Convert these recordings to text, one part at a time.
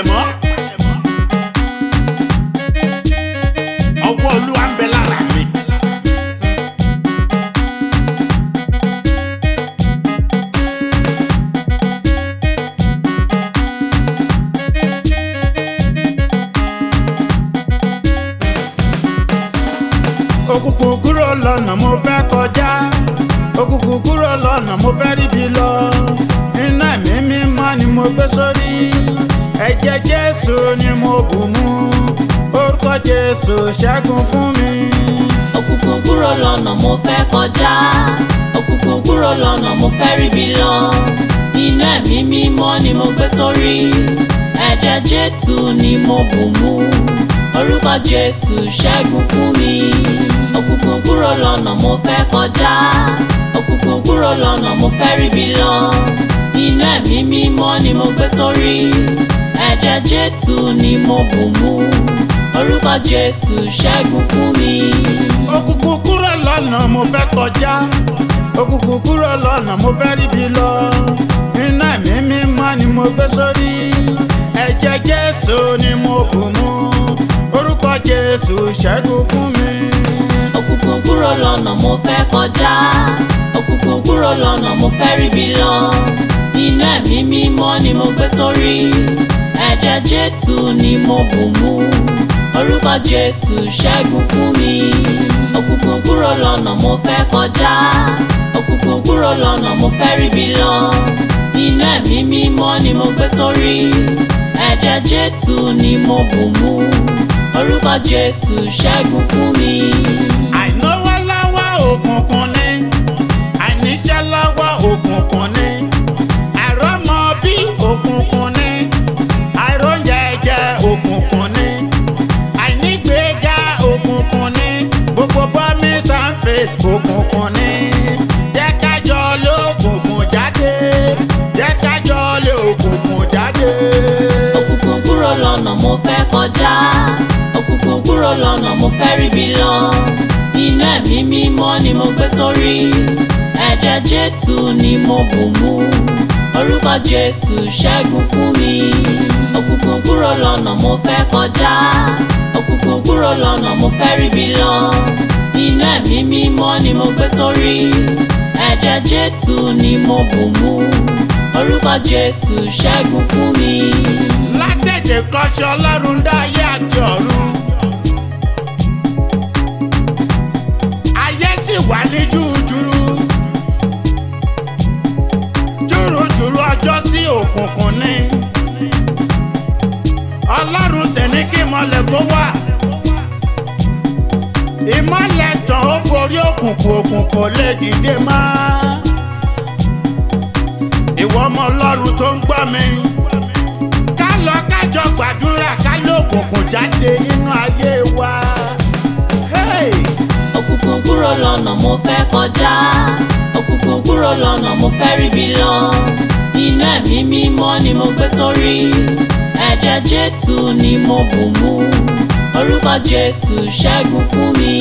palẹ̀mọ́. Ọwọ́ Olúwa ń bẹ lára mi. Òkùnkùn kúrò lọ́nà mo fẹ́ kọjá. Òkùnkùn kúrò lọ́nà mo fẹ́ ríbi lọ. Iná ẹ̀mí mímọ́ ni mo gbé sórí. Ẹ̀jẹ̀ Jésù ni mo bù mú. Orúkọ Jésù ṣẹ́gun fún mi. Òkùnkùn kúrò lọ́nà mo fẹ́ kọjá. Òkùnkùn kúrò lọ́nà mo fẹ́ ríbi lọ. Iná ẹ̀mí mímọ́ ni mo gbé sórí. Ẹ̀jẹ̀ Jésù ni mo bù mú. Orúkọ Jésù ṣẹ́gun fún mi. Òkùnkùn kúrò lọ́nà mo fẹ́ kọjá. Òkùnkùn kúrò lọ́nà mo fẹ́ ríbi lọ. Iná ẹ̀mí mímọ́ ni mo gbé sórí. Ẹ̀jẹ̀ Jésù ni mo bù mú. Orúkọ Jésù ṣẹ́gun fún mi. Òkùnkùn kúrò lọ́nà mo fẹ́ kọjá. Òkùnkùn kúrò lọ́nà mo fẹ́ ríbi lọ. Iná ẹ̀mí mímọ́ ni mo gbé sórí. Ẹ̀jẹ̀ Jésù ni mo bù mú. Orúkọ Jésù ṣẹ́gun fún mi. Òkùnkùn kúrò lọ́nà mo fẹ́ kọjá. Òkùnkùn kúrò lọ́nà mo fẹ́ ríbi lọ. Iná ẹ̀mí mímọ́ ni mo gbé sórí. Ẹ̀jẹ̀ Jésù ni mo bù mú. Orúkọ Jésù ṣẹ́gun fún mi. Òkùnkùn kúrò lọ́nà mo fẹ́ kọjá. Òkùnkùn kúrò lọ́nà mo fẹ́ ríbi lọ. Iná ẹ̀mí mímọ́ ni mo gbé sórí. Ẹ̀jẹ̀ Jésù ni mo bù mú. Orúkọ Jésù ṣẹ́gun fún mi. Àìnáwó láwá òkùnkùn ni. Àìníṣẹ́ láwá òkùnkùn ni. Àìrọ́mọ bí òkùnkùn ni. Àìróúnjẹ jẹ òkùnkùn ni. Àìnígbéga òkùnkùn ni. Gbogbo bọ́mí sáńfẹ̀ òkùnkùn ni. Jẹ́ ká jọ lé òkùnkùn jáde. Jẹ́ ká jọ lé òkùnkùn jáde. Òkùnkùn kúrò lọ́nà mo fẹ́ kọjá. Òkùnkùn kúrò lọ́nà mo fẹ́ ríbi lọ. Iná ẹ̀mí mímọ́ ni mo gbé sórí. Ẹ̀jẹ̀ Jésù ni mo bù mú. Orúkọ Jésù ṣẹ́gun fún mi. Òkùnkùn kúrò lọ́nà mo fẹ́ kọjá. Òkùnkùn kúrò lọ́nà mo fẹ́ ríbi lọ. Iná ẹ̀mí mímọ́ ni mo gbé sórí. Ẹ̀jẹ̀ Jésù ni mo bù mú. Orúkọ Jésù ṣẹ́gun fún mi. Látẹ̀jẹ̀ kọ́ṣẹ́ Ọlọ́run dá ayé àti ọ̀run. Ayé sì wà ní jújùrú. Júrùjùrú ọjọ́ sí òkùnkùn ni. Ọlọ́run sì ní kí ìmọ́lẹ̀ kó wà. Ìmọ́lẹ̀ tàn ó borí òkùnkùn, òkùnkùn lè dìde mọ́. Ìwọ ọmọ Ọlọ́run tó ń gbọ́ mi. Ká lọ kájọ gbàdúrà ká lé òkùnkùn jáde nínú ayé wa. Hey! Òkùnkùn kúrò lọ́nà mo fẹ́ kọjá. Òkùnkùn kúrò lọ́nà mo fẹ́ ríbi lọ. Iná ẹ̀mí mímọ́ ni mo gbé sórí. Ẹ̀jẹ̀ Jésù ni mo bù mú. Orúkọ Jésù ṣẹ́gun fún mi.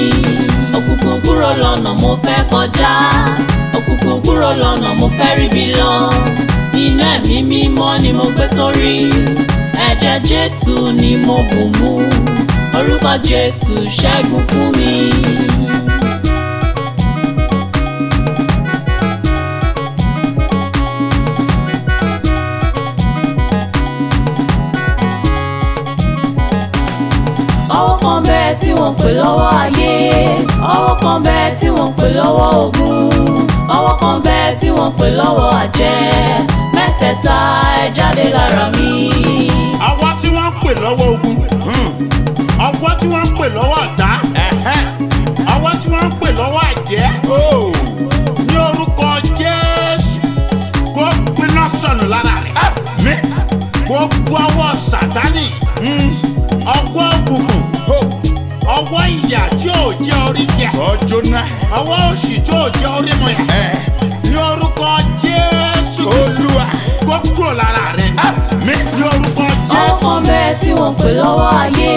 Òkùnkùn kúrò lọ́nà mo fẹ́ kọjá. Òkùnkùn kúrò lọ́nà mo fẹ́ ríbi lọ. Iná ẹ̀mí mímọ́ ni mo gbé sórí. Ẹ̀jẹ̀ Jésù ni mo bù mú. Orúkọ Jésù ṣẹ́gun fún mi. Ọwọ́ kan bẹ́ẹ̀ tí wọ́n pè lọ́wọ́ ayé. Ọwọ́ kan bẹ́ẹ̀ tí wọ́n pè lọ́wọ́ ogun. Ọwọ́ kan bẹ́ẹ̀ tí wọ́n pè lọ́wọ́ àjẹ́. Mẹ́tẹ̀ẹ̀ta ẹ jáde lára mi. Ọwọ́ tí wọ́n pè lọ́wọ́ ogun. Ọwọ́ tí wọ́n pè lọ́wọ́ ọ̀tá. Ọwọ́ tí wọ́n pè lọ́wọ́ àjẹ́. Ní orúkọ Jésù, kó gbiná sọnù lára rẹ̀. Gbogbo ọwọ́ Sátánì. Ọwọ́ òkùnkùn. Ọwọ́ ìyà tí ò jẹ́ orí jẹ. Ọjọ́ náà. Ọwọ́ òṣì tí ò jẹ́ orí mu yà. Ní orúkọ Jésù Olúwa, kó kúrò lára rẹ̀. Ní orúkọ Jésù. Ọwọ́ kan bẹ́ẹ̀ tí wọ́n pè lọ́wọ́ ayé.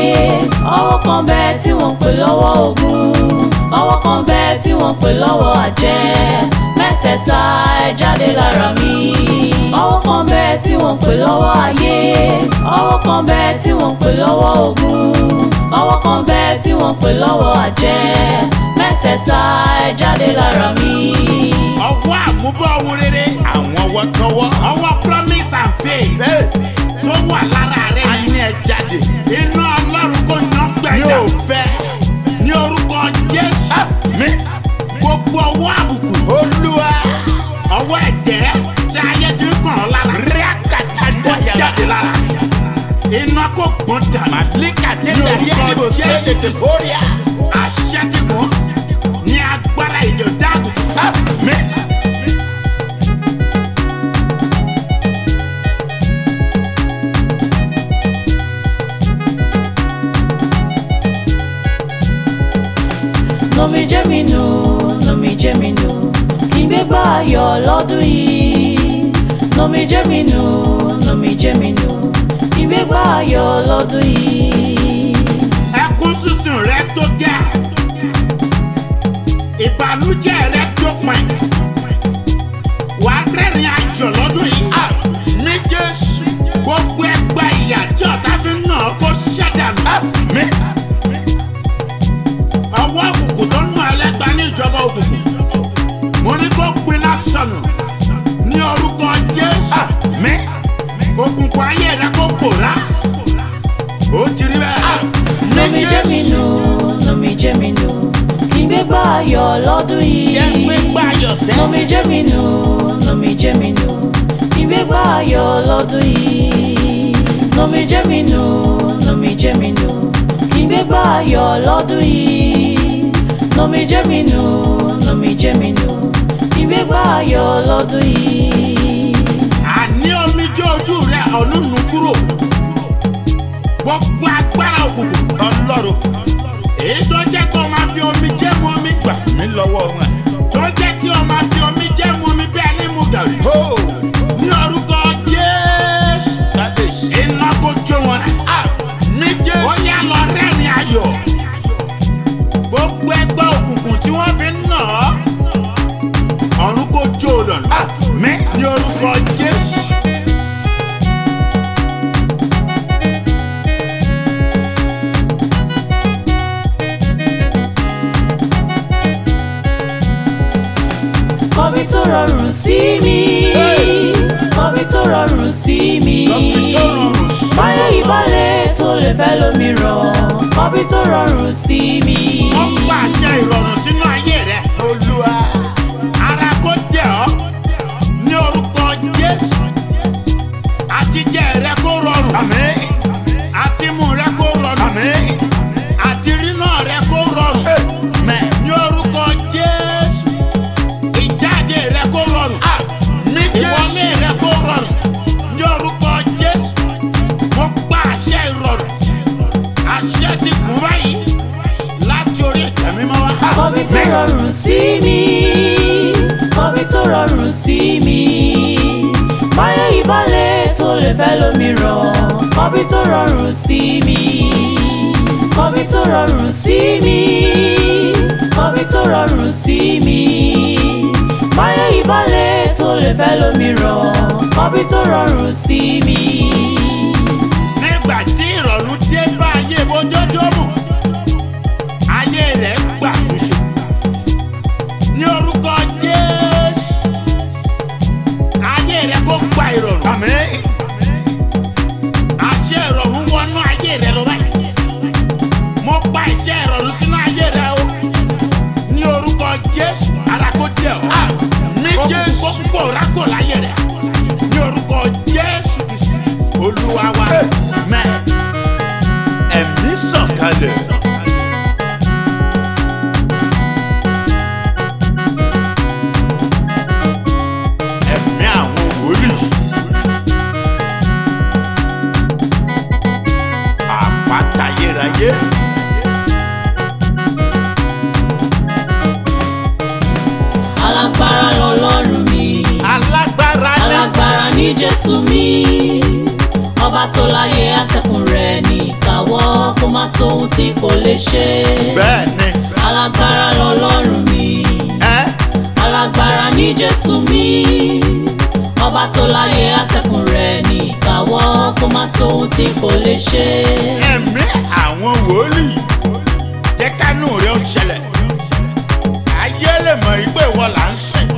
Ọwọ́ kan bẹ́ẹ̀ tí wọ́n pè lọ́wọ́ ogun. Ọwọ́ kan bẹ́ẹ̀ tí wọ́n pè lọ́wọ́ àjẹ́. Mẹ́tẹ̀ẹ̀ta ẹ jáde lára mi. Ọwọ́ kan bẹ́ẹ̀ tí wọ́n pè lọ́wọ́ ayé, ọwọ́ kan bẹ tí wọ́n pè lọ́wọ́ ogun, ọwọ́ kan bẹ tí wọ́n pè lọ́wọ́ àjẹ́, mẹ́tẹ̀ẹ̀ta ẹ jáde lára mi. Ọwọ́ àmúbọ̀ ohun rere, àwọn ọwọ́ tọwọ́, ọwọ́ promise and faith tó wà lára rẹ̀ á ní ẹ jáde. Iná Ọlọ́run kò ná gbẹ̀jà. Yóò fẹ́ ní orúkọ Jésù. Gbogbo ọwọ́ àbùkù Olúwa, ọwọ́ ẹ̀jẹ̀ tí ayé ti ń kàn ọ́ lára. Rí àkàtà dáyà jáde lára. Iná kò gbọ́n dàmà. Líkàtẹ́ ní orúkọ Jésù. Àṣẹ ti gùn ní agbára ìjọ dáàbòtò. Nomi jẹ́ mi nù, nomi jẹ́ mi nù, kí n gbé gbá ayọ̀ lọ́dún yìí. Nomi jẹ́ mi nù, nomi jẹ́ mi nù, kí n gbé gbá ayọ̀ lọ́dún yìí. Ẹkún sísun rẹ tó gẹ́, ìbànújẹ́ rẹ tó pin, wà á rẹ́rìn ayọ̀ lọ́dún yìí. Mi Jésù, gbogbo ẹgbẹ́ ìyà tí ọ̀tá fi ń nà ọ́ kó ṣẹ̀dánù. Ọwọ́ òkùnkùn tó ń nà ẹlẹ́gbà ní ìjọba òkùnkùn, mo ní kó gbiná sọnù ní orúkọ Jésù. Òkùnkùn ayé rẹ kó pòórá, ó ti rí bẹ́ẹ̀. Nomi jẹ́ mi nù, nomi jẹ́ mi nù, kí n gbé gbá ayọ̀ lọ́dún yìí. Jẹ́ gbé gbá ayọ̀ sẹ́. Nomi jẹ́ mi nù, nomi jẹ́ mi nù, kí n gbé gbá ayọ̀ lọ́dún yìí. Nomi jẹ́ mi nù, nomi jẹ́ mi nù, kí n gbé gbá ayọ̀ lọ́dún yìí. Nomi jẹ́ mi nù, nomi jẹ́ mi nù, kí n gbé gbá ayọ̀ lọ́dún yìí. Àní omijé ojú rẹ ọ̀nùnú kúrò. Gbogbo agbára òkùnkùn Ọlọ́run, èyí tó jẹ́ kó máa fi omijé mu omi gbà mí lọ́wọ́ wọn. Tó jẹ́ kí o máa fi omijé mu omi bí ẹni mu gàrí. Ní orúkọ Jésù, iná kó jó wọn rẹ̀. Mi Jésù, ó yá lọ rẹ́rìn ayọ̀. Gbogbo ẹgbẹ́ òkùnkùn tí wọ́n fi ń nà ọ́, ọ̀run kó jó o dànù. Ní orúkọ Jésù. Kọ́bí tó rọrùn sí mi, kọ́bí tó rọrùn sí mi, báyọ̀ ìbálẹ̀ tó lè fẹ́ lómìíràn, kọ́bí tó rọrùn sí mi. Wọ́n pàṣẹ ìrọ̀rùn sínú ayé rẹ̀, Olúwa. Ara kó dẹ̀ ọ́ ní orúkọ Jésù. Àtijẹ rẹ kó rọrùn. Àtimú rẹ kó rọrùn. Àtirínà rẹ kó rọrùn. Ní orúkọ Jésù. Ìjáde rẹ kó rọrùn. Ìwọlé rẹ kó rọrùn. Ní orúkọ Jésù. Mo pa àṣẹ ìrọ̀rùn. Àṣẹ ti gùn báyìí láti orí ẹ̀jẹ̀ mímọ́ wá. Kọ́bí tó rọrùn sí mi, kọ́bí tó rọrùn sí mi, báyọ̀ ìbálẹ̀ tó lè fẹ́ lómìíràn, kọ́bí tó rọrùn sí mi, kọ́bí tó rọrùn sí mi, kọ́bí tó rọrùn sí mi, báyọ̀ ìbálẹ̀ tó lè fẹ́ lómìíràn, kọ́bí tó rọrùn sí mi. Nígbà tí ìrọ̀rùn dé bá ayé bójójómù, ayé rẹ̀ gbà túnṣe. Ní orúkọ Jésù, ayé rẹ̀ kó gba ìrọ̀rùn. Àṣẹ ìrọ̀rùn wọnú ayé rẹ̀ lọ báyìí. Mo pa iṣẹ́ ìrọ̀rùn sínú ayé rẹ̀ o. Ní orúkọ Jésù, ara kó dẹ̀ ọ́. Jésù kó pòórá kò láyé rẹ̀. Ní orúkọ Jésù Kristi, Olúwa wa. Ẹ̀mí sọ̀kalẹ̀. Ẹ̀mí àwọn wòlíì. Àpáta ayérayé. Alágbára lọlọ́run mi. Alágbára ní Jésù mi. Ọba tó láyé atẹ́kùn rẹ̀ ní ìkáwọ́, kó má sóhun tí kò lè ṣe. Bẹ́ẹ̀ni. Alágbára lọlọ́run mi. Alágbára ní Jésù mi. ọba tó láyé atẹ́kùn rẹ̀ ní ìkáwọ́ kó má sóhun tí kò lè ṣe. ẹ̀mí àwọn wòlíì jẹ́ kánú rẹ̀ ó ṣẹlẹ̀ ayé lè mọ̀ ìpè ìwọ là ń sìn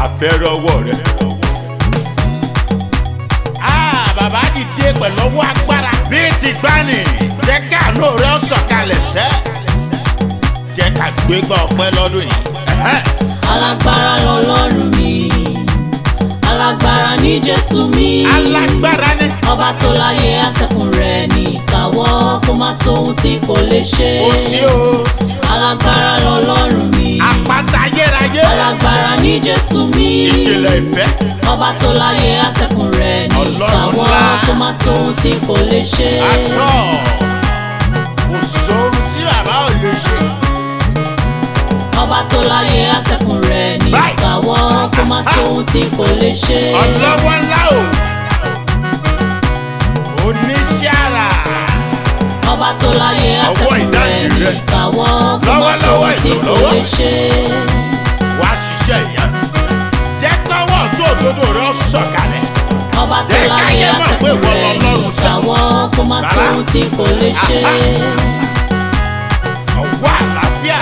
àfẹ́rẹ́ ọwọ́ rẹ̀. bàbá dìde pẹ̀lú ọwọ́ agbára bíi ti gbani jẹ́ kánú rẹ̀ ó sọ̀kalẹ̀ sẹ́ jẹ́ ká gbégbá ọpẹ́ lọ́dún yìí. alágbára lọ́lọ́run mi alágbára ní Jésù mi alágbára ni ọba tó láyé atẹ́kùn rẹ̀ ní ìkáwọ́ kó má sóhun tí kò lè ṣe. kò sí o. alágbára lọ́lọ́run mi àpáta ayérayé alágbára ní Jésù mi ìjìnlẹ̀ ìfẹ́ ọba tó láyé atẹ́kùn rẹ̀ ní ìkáwọ́ kó má sóhun tí kò lè ṣe. àtọ̀ kò sóhun tí bàbá ò lè ṣe. ọba tó láyé atẹ́kùn rẹ̀ ní ìkáwọ́ kó má sóhun tí kò lè ṣe. ọlọ́wọ́ ńlá o oníṣẹ́ àrà ọba tó láyé atẹ́kùn rẹ̀ ní ìkáwọ́ kó má sóhun tí kò lè ṣe. wá ṣiṣẹ́ ìyá jẹ́ kọ́wọ́ tó òdodo rẹ̀ sọ̀kalẹ̀. ọba tó láyé atẹ́kùn rẹ̀ ní ìkáwọ́ kó má sóhun tí kò lè ṣe. ọwọ́ àlàáfíà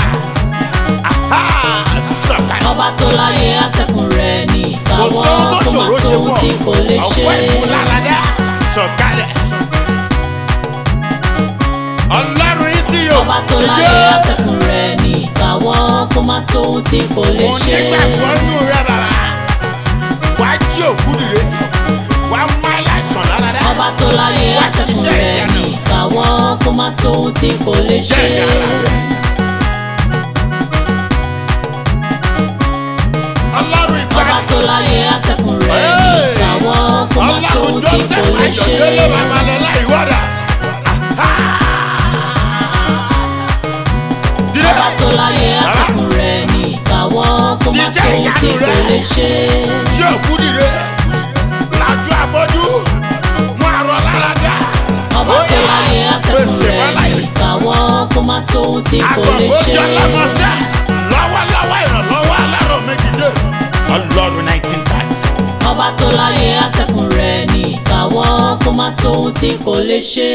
sọ̀kalẹ̀. ọba tó láyé atẹ́kùn rẹ̀ ní ìkáwọ́ kò sóhun tó kó má ṣòro ṣe sóhun fún tí kò lè ọ ṣe. ọwọ́ ìmúláradá sọ̀kalẹ̀. ọlọ́run yìí sí yòó. ọba tó láyé atẹ́kùn rẹ̀ ní ìkáwọ́ kó má sóhun tí kò lè mo ṣe. nígbàgbọ́ nù rẹ bàbá wá jí òkú dìde wá má láìsàn láradá. ọba tó láyé atẹ́kùn rẹ̀ ní ìkáwọ́ kó má sóhun tí kò lè ṣe. ọlọ́run ìgbà ọba tó láyé atẹ́kùn rẹ̀ ní ìkáwọ́ kó má sóhun tí kò lè ṣe. ayọ̀délé babalọ́lá ìwọ́dà. ọba tó láyé atẹ́kùn rẹ̀ ní ìkáwọ́ kó má sóhun tí kò lè ṣe. tí òkú dìde lájú afọ́jú mú àrọ̀ láradá. ọba tó láyé atẹ́kùn rẹ̀ ní ìkáwọ́ kó má sóhun tí kò lè ṣe. àgbàgbọ́jọ́ lọ́mọṣẹ́ lọ́wọ́lọ́wọ́ ìrànlọ́wọ́ alárò méjìlé. ọlọ́run 1930. ọba tó láyé atẹ́kùn rẹ̀ ní ìkáwọ́ kó má sóhun tí kò lè ṣe.